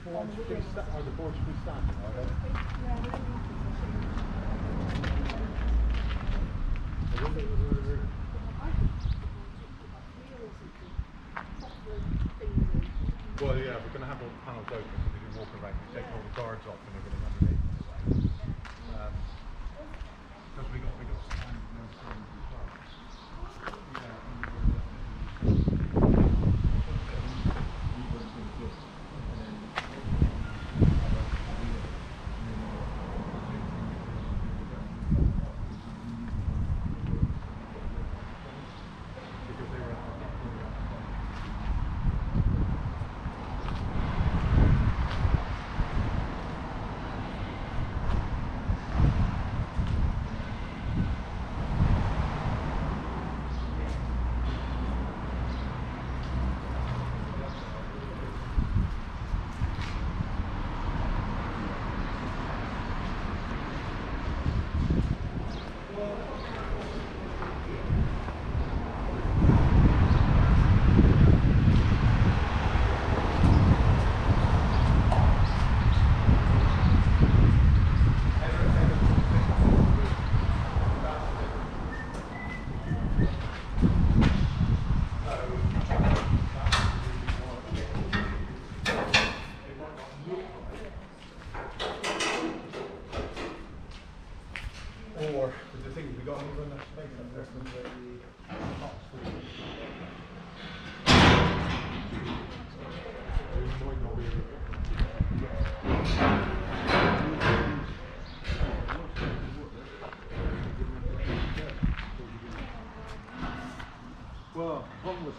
The board should be standing, are they? Well, yeah, we're going to have all the panels open so we can walk around. We take all the guards off and everything underneath. Because we got standing and stands as well. Or the thing we got over in that space up there from the top street. Well, one was